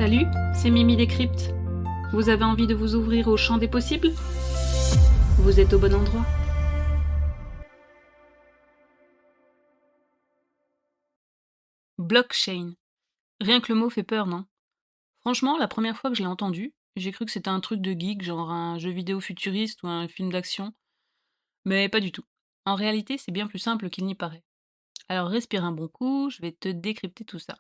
Salut, c'est Mimi Décrypte. Vous avez envie de vous ouvrir au champ des possibles? Vous êtes au bon endroit. Blockchain. Rien que le mot fait peur, non? Franchement, la première fois que je l'ai entendu, j'ai cru que c'était un truc de geek, genre un jeu vidéo futuriste ou un film d'action, mais pas du tout. En réalité, c'est bien plus simple qu'il n'y paraît. Alors respire un bon coup, je vais te décrypter tout ça.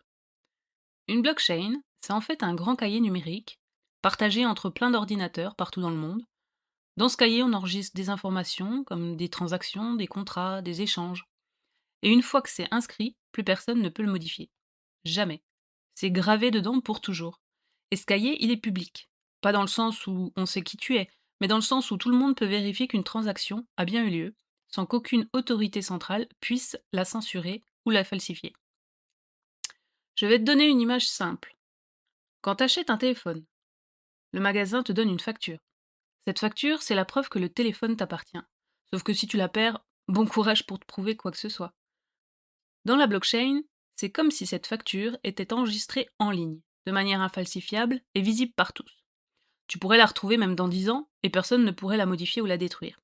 Une blockchain, c'est en fait un grand cahier numérique, partagé entre plein d'ordinateurs partout dans le monde. Dans ce cahier, on enregistre des informations comme des transactions, des contrats, des échanges. Et une fois que c'est inscrit, plus personne ne peut le modifier. Jamais. C'est gravé dedans pour toujours. Et ce cahier, il est public. Pas dans le sens où on sait qui tu es, mais dans le sens où tout le monde peut vérifier qu'une transaction a bien eu lieu, sans qu'aucune autorité centrale puisse la censurer ou la falsifier. Je vais te donner une image simple. Quand tu achètes un téléphone, le magasin te donne une facture. Cette facture, c'est la preuve que le téléphone t'appartient. Sauf que si tu la perds, bon courage pour te prouver quoi que ce soit. Dans la blockchain, c'est comme si cette facture était enregistrée en ligne, de manière infalsifiable et visible par tous. Tu pourrais la retrouver même dans 10 ans et personne ne pourrait la modifier ou la détruire.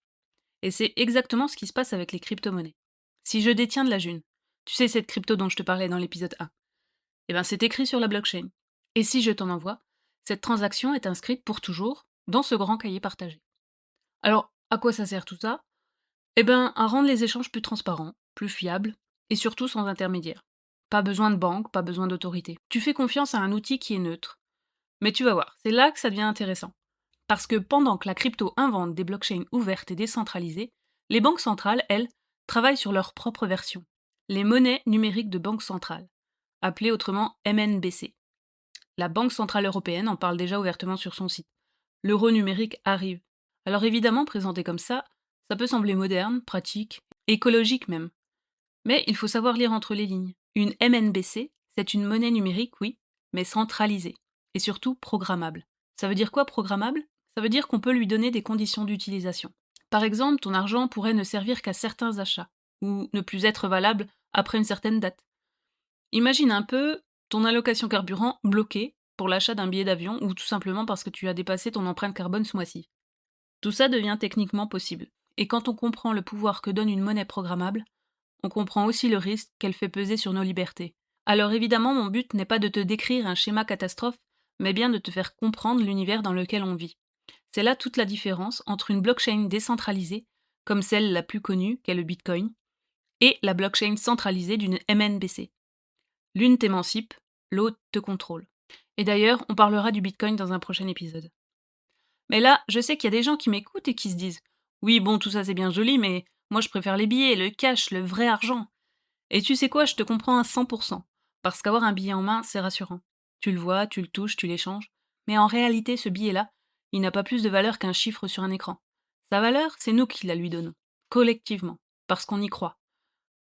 Et c'est exactement ce qui se passe avec les crypto-monnaies. Si je détiens de la June, tu sais cette crypto dont je te parlais dans l'épisode 1, eh bien c'est écrit sur la blockchain. Et si je t'en envoie, cette transaction est inscrite pour toujours dans ce grand cahier partagé. Alors, à quoi ça sert tout ça? Eh bien, à rendre les échanges plus transparents, plus fiables, et surtout sans intermédiaire. Pas besoin de banque, pas besoin d'autorité. Tu fais confiance à un outil qui est neutre. Mais tu vas voir, c'est là que ça devient intéressant. Parce que pendant que la crypto invente des blockchains ouvertes et décentralisées, les banques centrales, elles, travaillent sur leur propre version. Les monnaies numériques de banque centrale, appelées autrement MNBC. La Banque Centrale Européenne en parle déjà ouvertement sur son site. L'euro numérique arrive. Alors évidemment, présenté comme ça peut sembler moderne, pratique, écologique même. Mais il faut savoir lire entre les lignes. Une MNBC, c'est une monnaie numérique, oui, mais centralisée. Et surtout programmable. Ça veut dire quoi programmable? Ça veut dire qu'on peut lui donner des conditions d'utilisation. Par exemple, ton argent pourrait ne servir qu'à certains achats, ou ne plus être valable après une certaine date. Imagine un peu ton allocation carburant bloquée pour l'achat d'un billet d'avion ou tout simplement parce que tu as dépassé ton empreinte carbone ce mois-ci. Tout ça devient techniquement possible. Et quand on comprend le pouvoir que donne une monnaie programmable, on comprend aussi le risque qu'elle fait peser sur nos libertés. Alors évidemment, mon but n'est pas de te décrire un schéma catastrophe, mais bien de te faire comprendre l'univers dans lequel on vit. C'est là toute la différence entre une blockchain décentralisée, comme celle la plus connue, qu'est le Bitcoin, et la blockchain centralisée d'une MNBC. L'une t'émancipe, l'autre te contrôle. Et d'ailleurs, on parlera du Bitcoin dans un prochain épisode. Mais là, je sais qu'il y a des gens qui m'écoutent et qui se disent « Oui, bon, tout ça c'est bien joli, mais moi je préfère les billets, le cash, le vrai argent. » Et tu sais quoi, je te comprends à 100%, parce qu'avoir un billet en main, c'est rassurant. Tu le vois, tu le touches, tu l'échanges, mais en réalité, ce billet-là, il n'a pas plus de valeur qu'un chiffre sur un écran. Sa valeur, c'est nous qui la lui donnons, collectivement, parce qu'on y croit.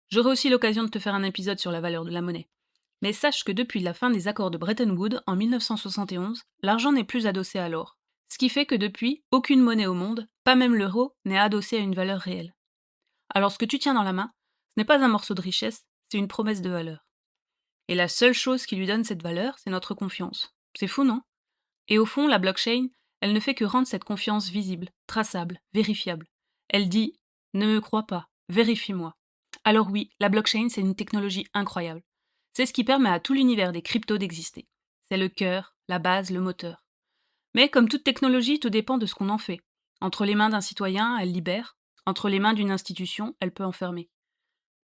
J'aurai aussi l'occasion de te faire un épisode sur la valeur de la monnaie. Mais sache que depuis la fin des accords de Bretton Woods en 1971, l'argent n'est plus adossé à l'or. Ce qui fait que depuis, aucune monnaie au monde, pas même l'euro, n'est adossée à une valeur réelle. Alors ce que tu tiens dans la main, ce n'est pas un morceau de richesse, c'est une promesse de valeur. Et la seule chose qui lui donne cette valeur, c'est notre confiance. C'est fou, non? Et au fond, la blockchain, elle ne fait que rendre cette confiance visible, traçable, vérifiable. Elle dit « Ne me crois pas, vérifie-moi ». Alors oui, la blockchain, c'est une technologie incroyable. C'est ce qui permet à tout l'univers des cryptos d'exister. C'est le cœur, la base, le moteur. Mais comme toute technologie, tout dépend de ce qu'on en fait. Entre les mains d'un citoyen, elle libère. Entre les mains d'une institution, elle peut enfermer.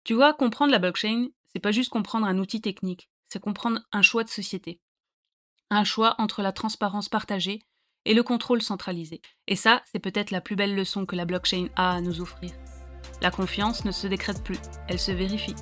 Tu vois, comprendre la blockchain, c'est pas juste comprendre un outil technique, c'est comprendre un choix de société. Un choix entre la transparence partagée et le contrôle centralisé. Et ça, c'est peut-être la plus belle leçon que la blockchain a à nous offrir. La confiance ne se décrète plus, elle se vérifie.